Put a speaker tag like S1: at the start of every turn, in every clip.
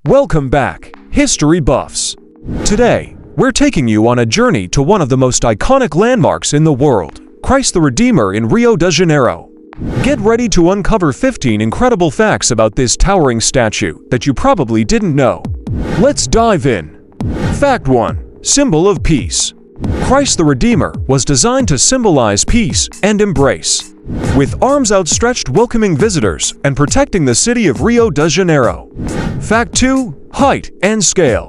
S1: Welcome back, history buffs. Today, we're taking you on a journey to one of the most iconic landmarks in the world, Christ the Redeemer in Rio de Janeiro. Get ready to uncover 15 incredible facts about this towering statue that you probably didn't know. Let's dive in. Fact 1. Symbol of peace. Christ the Redeemer was designed to symbolize peace and embrace, with arms outstretched welcoming visitors and protecting the city of Rio de Janeiro. Fact 2. Height and scale.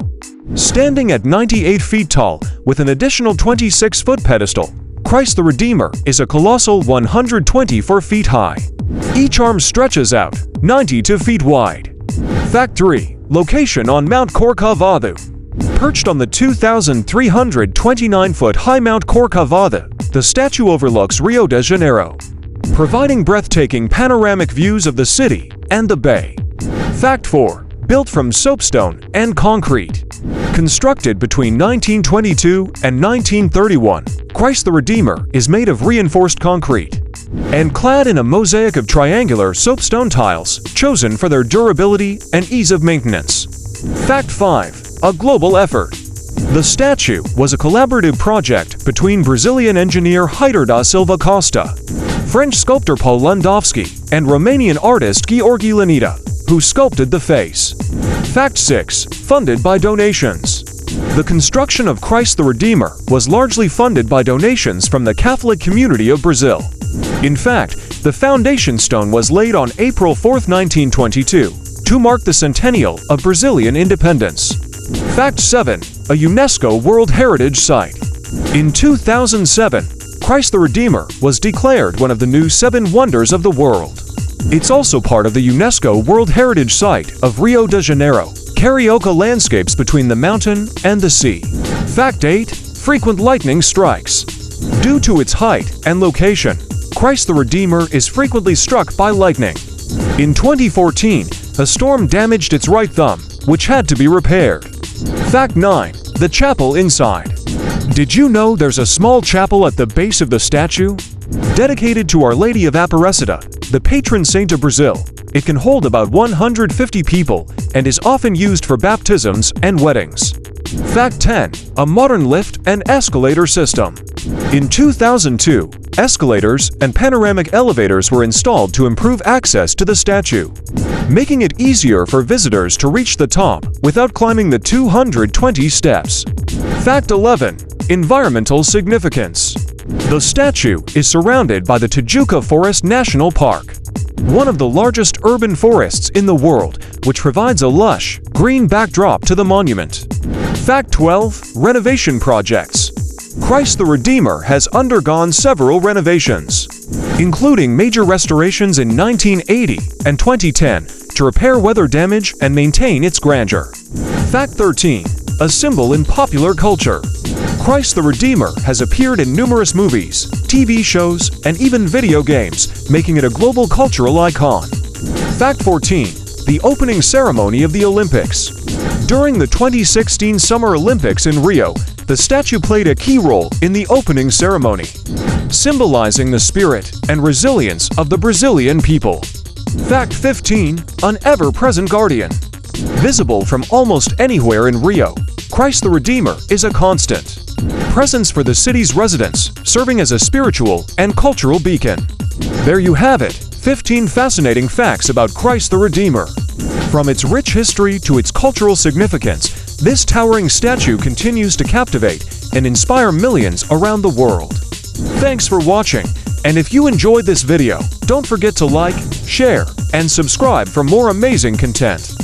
S1: Standing at 98 feet tall with an additional 26-foot pedestal, Christ the Redeemer is a colossal 124 feet high. Each arm stretches out 92 feet wide. Fact 3. Location on Mount Corcovado. Perched on the 2,329-foot high Mount Corcovado, the statue overlooks Rio de Janeiro, providing breathtaking panoramic views of the city and the bay. Fact 4. Built from soapstone and concrete. Constructed between 1922 and 1931, Christ the Redeemer is made of reinforced concrete and clad in a mosaic of triangular soapstone tiles chosen for their durability and ease of maintenance. Fact 5. A global effort. The statue was a collaborative project between Brazilian engineer Heitor da Silva Costa, French sculptor Paul Landowski, and Romanian artist Gheorghe Lanita, who sculpted the face. Fact 6. Funded by donations. The construction of Christ the Redeemer was largely funded by donations from the Catholic community of Brazil. In fact, the foundation stone was laid on April 4, 1922, to mark the centennial of Brazilian independence. Fact 7. A UNESCO World Heritage Site. In 2007, Christ the Redeemer was declared one of the new 7 wonders of the world. It's also part of the UNESCO World Heritage Site of Rio de Janeiro, Carioca landscapes between the mountain and the sea. Fact 8. Frequent lightning strikes. Due to its height and location, Christ the Redeemer is frequently struck by lightning. In 2014, a storm damaged its right thumb, which had to be repaired. Fact 9. The chapel inside. Did you know there's a small chapel at the base of the statue? Dedicated to Our Lady of Aparecida, the patron saint of Brazil, it can hold about 150 people and is often used for baptisms and weddings. Fact 10. A modern lift and escalator system. In 2002, escalators and panoramic elevators were installed to improve access to the statue, making it easier for visitors to reach the top without climbing the 220 steps. Fact 11. Environmental significance. The statue is surrounded by the Tijuca Forest National Park, one of the largest urban forests in the world, which provides a lush, green backdrop to the monument. Fact 12. Renovation projects. Christ the Redeemer has undergone several renovations, including major restorations in 1980 and 2010 to repair weather damage and maintain its grandeur. Fact 13. A symbol in popular culture. Christ the Redeemer has appeared in numerous movies, TV shows, and even video games, making it a global cultural icon. Fact 14. The opening ceremony of the Olympics. During the 2016 Summer Olympics in Rio, the statue played a key role in the opening ceremony, symbolizing the spirit and resilience of the Brazilian people. Fact 15. An ever-present guardian. Visible from almost anywhere in Rio, Christ the Redeemer is a constant presence for the city's residents, serving as a spiritual and cultural beacon. There you have it, 15 fascinating facts about Christ the Redeemer. From its rich history to its cultural significance, this towering statue continues to captivate and inspire millions around the world. Thanks for watching, and if you enjoyed this video, don't forget to like, share, and subscribe for more amazing content.